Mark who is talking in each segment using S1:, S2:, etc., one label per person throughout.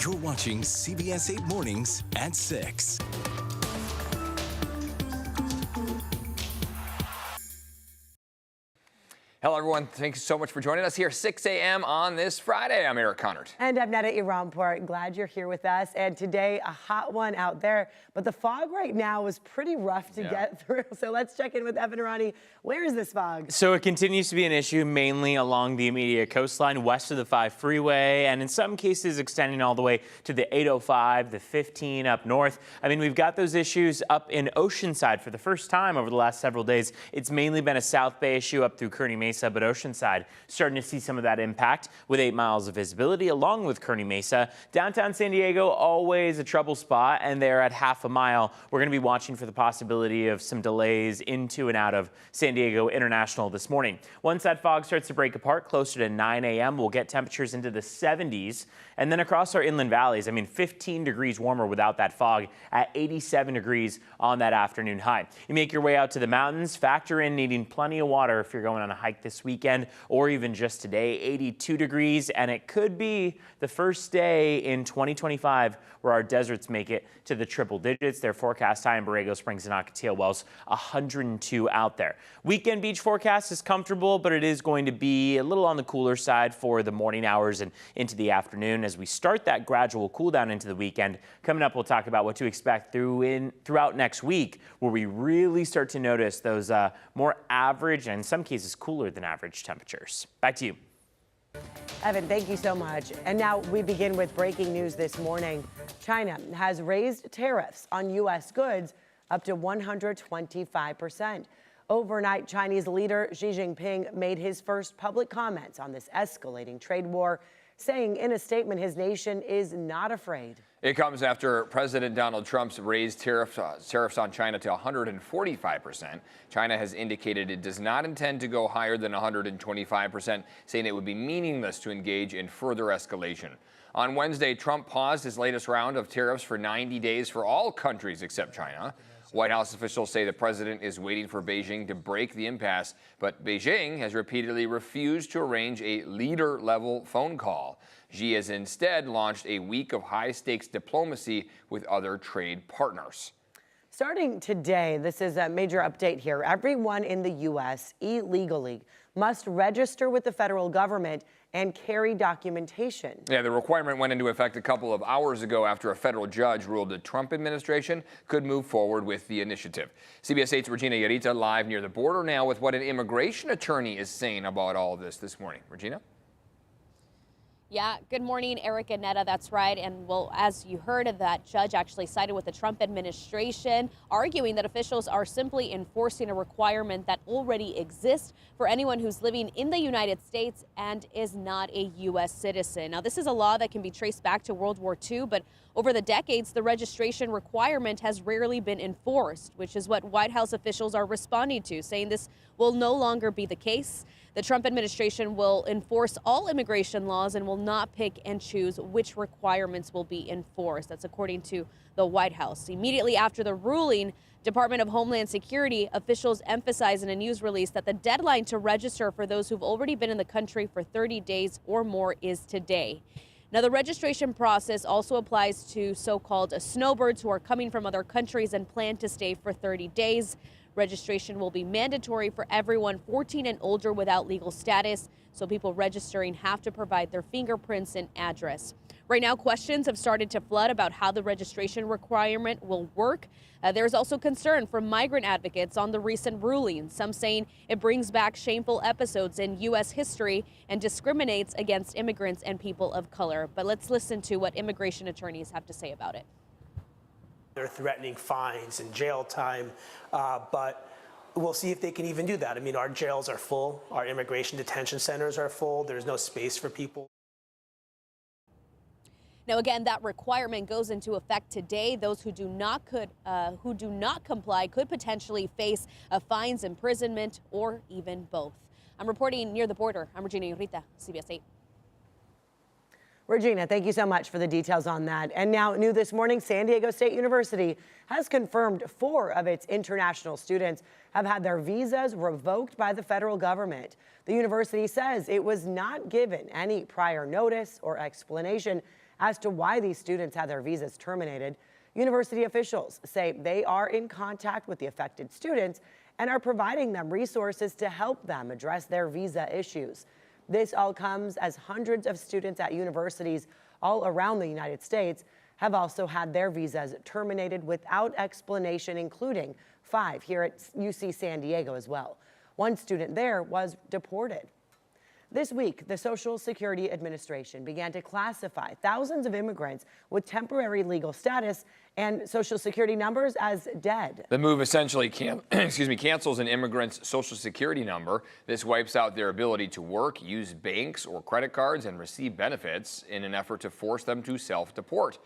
S1: You're watching CBS 8 Mornings at 6.
S2: Hello, everyone. Thank you so much for joining us here, 6 a.m. on this Friday. I'm Eric Connard.
S3: And I'm Neda Iranpur. Glad you're here with us. And today, a hot one out there. But the fog right now is pretty rough to get through. So let's check in with Evan Rani. Where is this fog?
S4: So it continues to be an issue mainly along the immediate coastline west of the 5 freeway, and in some cases extending all the way to the 805, the 15 up north. I mean, we've got those issues up in Oceanside for the first time over the last several days. It's mainly been a South Bay issue up through Kearny Mesa, but Oceanside starting to see some of that impact with 8 miles of visibility along with Kearny Mesa. Downtown San Diego, always a trouble spot, and they're at half a mile. We're going to be watching for the possibility of some delays into and out of San Diego International this morning. Once that fog starts to break apart closer to 9 a.m., we'll get temperatures into the 70s. And then across our inland valleys, I mean, 15 degrees warmer without that fog at 87 degrees on that afternoon high. You make your way out to the mountains, factor in needing plenty of water if you're going on a hike this weekend or even just today. 82 degrees, and it could be the first day in 2025 where our deserts make it to the triple digits. Their forecast high in Borrego Springs and Ocotillo Wells, 102 out there. Weekend beach forecast is comfortable, but it is going to be a little on the cooler side for the morning hours and into the afternoon as we start that gradual cool down into the weekend. Coming up, we'll talk about what to expect throughout next week, where we really start to notice those more average and in some cases cooler than average temperatures. Back to you.
S3: Evan, thank you so much. And now we begin with breaking news this morning. China has raised tariffs on U.S. goods up to 125%. Overnight, Chinese leader Xi Jinping made his first public comments on this escalating trade war, saying in a statement his nation is not afraid.
S2: It comes after President Donald Trump's raised tariffs on China to 145%. China has indicated it does not intend to go higher than 125%, saying it would be meaningless to engage in further escalation. On Wednesday, Trump paused his latest round of tariffs for 90 days for all countries except China. White House officials say the president is waiting for Beijing to break the impasse, but Beijing has repeatedly refused to arrange a leader-level phone call. Xi has instead launched a week of high-stakes diplomacy with other trade partners.
S3: Starting today, this is a major update here. Everyone in the U.S. illegally must register with the federal government and carry documentation.
S2: Yeah, the requirement went into effect a couple of hours ago after a federal judge ruled the Trump administration could move forward with the initiative. CBS 8's Regina Yarita live near the border now with what an immigration attorney is saying about all of this morning. Regina?
S5: Yeah, good morning, Eric and Neda. That's right. And well, as you heard, that judge actually sided with the Trump administration, arguing that officials are simply enforcing a requirement that already exists for anyone who's living in the United States and is not a U.S. citizen. Now, this is a law that can be traced back to World War II, but over the decades, the registration requirement has rarely been enforced, which is what White House officials are responding to, saying this will no longer be the case. The Trump administration will enforce all immigration laws and will not pick and choose which requirements will be enforced. That's according to the White House. Immediately after the ruling, Department of Homeland Security officials emphasized in a news release that the deadline to register for those who've already been in the country for 30 days or more is today. Now, the registration process also applies to so-called snowbirds who are coming from other countries and plan to stay for 30 days. Registration will be mandatory for everyone 14 and older without legal status, so people registering have to provide their fingerprints and address. Right now, questions have started to flood about how the registration requirement will work. There's also concern from migrant advocates on the recent ruling, some saying it brings back shameful episodes in U.S. history and discriminates against immigrants and people of color. But let's listen to what immigration attorneys have to say about it.
S6: They're threatening fines and jail time, but we'll see if they can even do that. I mean, our jails are full. Our immigration detention centers are full. There's no space for people.
S5: Now, again, that requirement goes into effect today. Those who do not comply could potentially face fines, imprisonment, or even both. I'm reporting near the border. I'm Regina Urita, CBS 8.
S3: Regina, thank you so much for the details on that. And now, new this morning, San Diego State University has confirmed 4 of its international students have had their visas revoked by the federal government. The university says it was not given any prior notice or explanation As to why these students had their visas terminated, university officials say they are in contact with the affected students and are providing them resources to help them address their visa issues. This all comes as hundreds of students at universities all around the United States have also had their visas terminated without explanation, including 5 here at UC San Diego as well. One student there was deported. This week, the Social Security Administration began to classify thousands of immigrants with temporary legal status and Social Security numbers as dead.
S2: The move essentially cancels an immigrant's Social Security number. This wipes out their ability to work, use banks or credit cards, and receive benefits in an effort to force them to self-deport.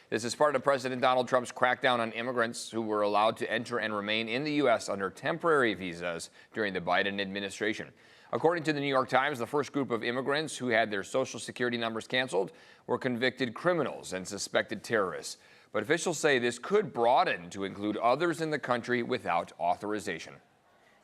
S2: This is part of President Donald Trump's crackdown on immigrants who were allowed to enter and remain in the U.S. under temporary visas during the Biden administration. According to the New York Times, the first group of immigrants who had their Social Security numbers canceled were convicted criminals and suspected terrorists. But officials say this could broaden to include others in the country without authorization.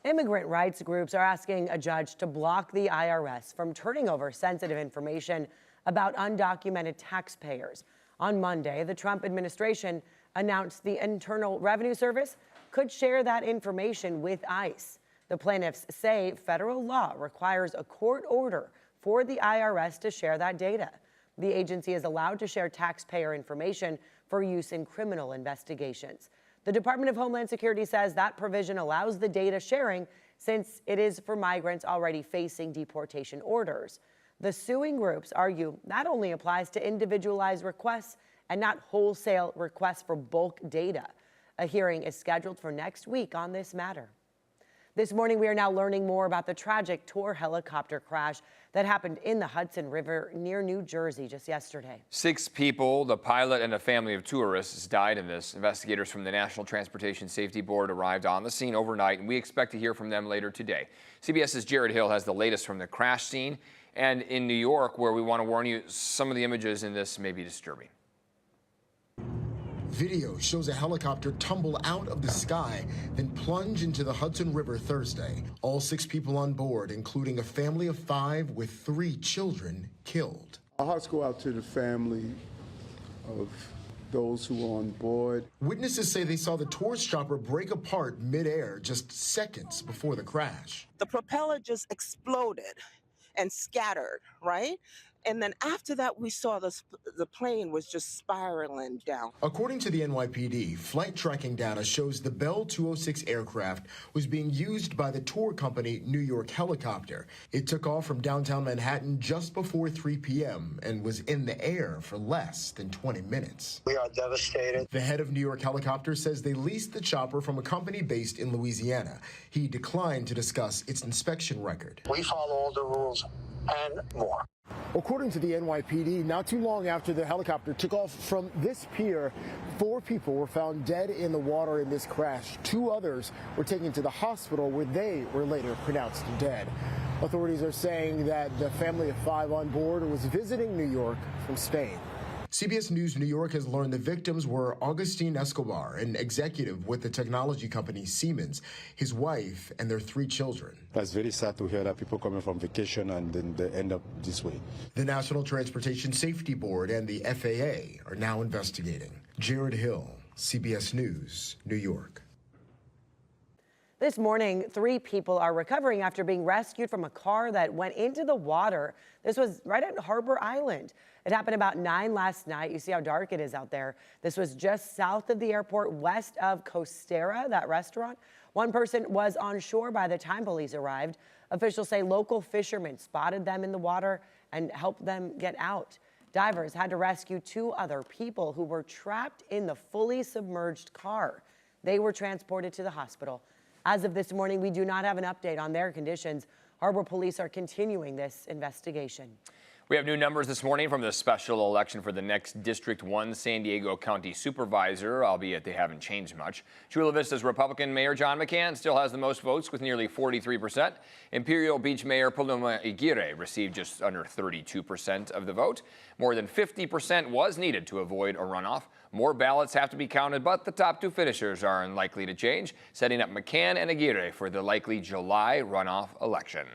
S3: Immigrant rights groups are asking a judge to block the IRS from turning over sensitive information about undocumented taxpayers. On Monday, the Trump administration announced the Internal Revenue Service could share that information with ICE. The plaintiffs say federal law requires a court order for the IRS to share that data. The agency is allowed to share taxpayer information for use in criminal investigations. The Department of Homeland Security says that provision allows the data sharing since it is for migrants already facing deportation orders. The suing groups argue that only applies to individualized requests and not wholesale requests for bulk data. A hearing is scheduled for next week on this matter. This morning, we are now learning more about the tragic tour helicopter crash that happened in the Hudson River near New Jersey just yesterday. 6
S2: people, the pilot and a family of tourists, died in this. Investigators from the National Transportation Safety Board arrived on the scene overnight, and we expect to hear from them later today. CBS's Jared Hill has the latest from the crash scene and in New York, where we want to warn you, some of the images in this may be disturbing.
S7: Video shows a helicopter tumble out of the sky, then plunge into the Hudson River Thursday. All 6 people on board, including a family of 5 with 3 children, killed.
S8: Our hearts go out to the family of those who were on board.
S7: Witnesses say they saw the tourist chopper break apart midair just seconds before the crash.
S9: The propeller just exploded and scattered, right? And then after that, we saw the plane was just spiraling down.
S7: According to the NYPD, flight tracking data shows the Bell 206 aircraft was being used by the tour company New York Helicopter. It took off from downtown Manhattan just before 3 p.m. and was in the air for less than 20 minutes.
S10: We are devastated.
S7: The head of New York Helicopter says they leased the chopper from a company based in Louisiana. He declined to discuss its inspection record.
S10: We follow all the rules and more.
S7: According to the NYPD, not too long after the helicopter took off from this pier, 4 people were found dead in the water in this crash. 2 others were taken to the hospital where they were later pronounced dead. Authorities are saying that the family of 5 on board was visiting New York from Spain. CBS News New York has learned the victims were Agustin Escobar, an executive with the technology company Siemens, his wife, and their 3 children.
S8: That's very sad to hear that people coming from vacation and then they end up this way.
S7: The National Transportation Safety Board and the FAA are now investigating. Jared Hill, CBS News, New York.
S3: This morning, 3 people are recovering after being rescued from a car that went into the water. This was right at Harbor Island. It happened about 9 last night. You see how dark it is out there. This was just south of the airport, west of Costera, that restaurant. One person was on shore by the time police arrived. Officials say local fishermen spotted them in the water and helped them get out. Divers had to rescue 2 other people who were trapped in the fully submerged car. They were transported to the hospital. As of this morning, we do not have an update on their conditions. Harbor police are continuing this investigation.
S2: We have new numbers this morning from the special election for the next District 1 San Diego County Supervisor, albeit they haven't changed much. Chula Vista's Republican Mayor John McCann still has the most votes with nearly 43%. Imperial Beach Mayor Paloma Aguirre received just under 32% of the vote. More than 50% was needed to avoid a runoff. More ballots have to be counted, but the top 2 finishers are unlikely to change, setting up McCann and Aguirre for the likely July runoff election.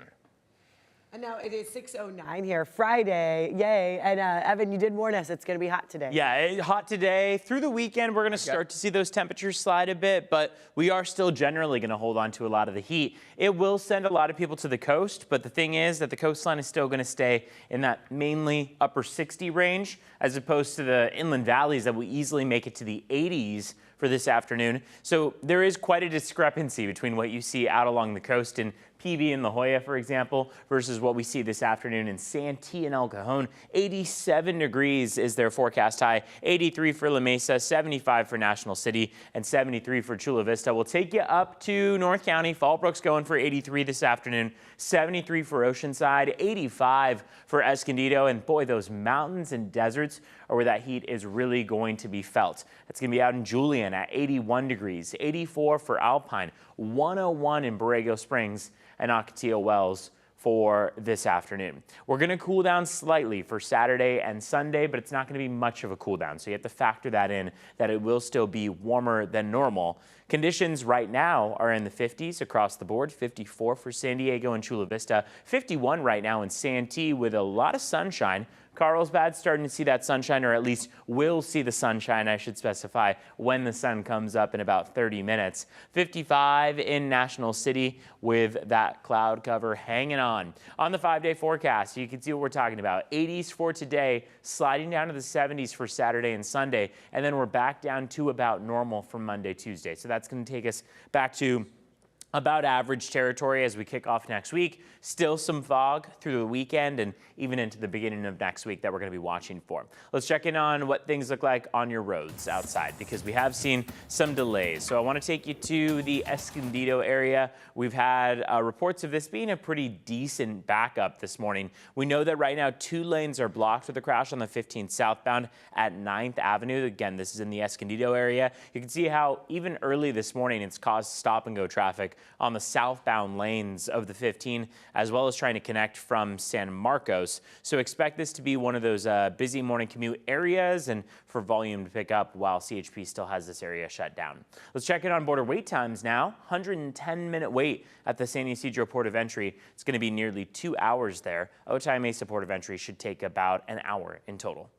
S3: And now it is 6:09 here, Friday, yay. And Evan, you did warn us it's going to be hot today.
S4: Yeah, hot today. Through the weekend, we're going to start to see those temperatures slide a bit, but we are still generally going to hold on to a lot of the heat. It will send a lot of people to the coast, but the thing is that the coastline is still going to stay in that mainly upper 60 range, as opposed to the inland valleys that will easily make it to the 80s for this afternoon. So there is quite a discrepancy between what you see out along the coast in PB and La Jolla, for example, versus what we see this afternoon in Santee and El Cajon. 87 degrees is their forecast high, 83 for La Mesa, 75 for National City, and 73 for Chula Vista. We'll take you up to North County. Fallbrook's going for 83 this afternoon, 73 for Oceanside, 85 for Escondido. And boy, those mountains and deserts are where that heat is really going to be felt. It's going to be out in Julian at 81 degrees, 84 for Alpine, 101 in Borrego Springs, and Ocotillo Wells for this afternoon. We're going to cool down slightly for Saturday and Sunday, but it's not going to be much of a cool down. So you have to factor that in, that it will still be warmer than normal. Conditions right now are in the 50s across the board, 54 for San Diego and Chula Vista, 51 right now in Santee with a lot of sunshine. Carlsbad's starting to see that sunshine, or at least will see the sunshine, I should specify, when the sun comes up in about 30 minutes. 55 in National City with that cloud cover hanging on. On the 5-day forecast, you can see what we're talking about. 80s for today, sliding down to the 70s for Saturday and Sunday, and then we're back down to about normal for Monday, Tuesday. So that's going to take us back to about average territory as we kick off next week. Still some fog through the weekend and even into the beginning of next week that we're going to be watching for. Let's check in on what things look like on your roads outside, because we have seen some delays. So I want to take you to the Escondido area. We've had reports of this being a pretty decent backup this morning. We know that right now 2 lanes are blocked with a crash on the 15th southbound at 9th Avenue. Again, this is in the Escondido area. You can see how even early this morning it's caused stop and go traffic on the southbound lanes of the 15, as well as trying to connect from San Marcos. So expect this to be one of those busy morning commute areas and for volume to pick up while CHP still has this area shut down. Let's check in on border wait times now. 110-minute wait at the San Ysidro Port of Entry. It's going to be nearly 2 hours there. Otay Mesa Port of Entry should take about an hour in total.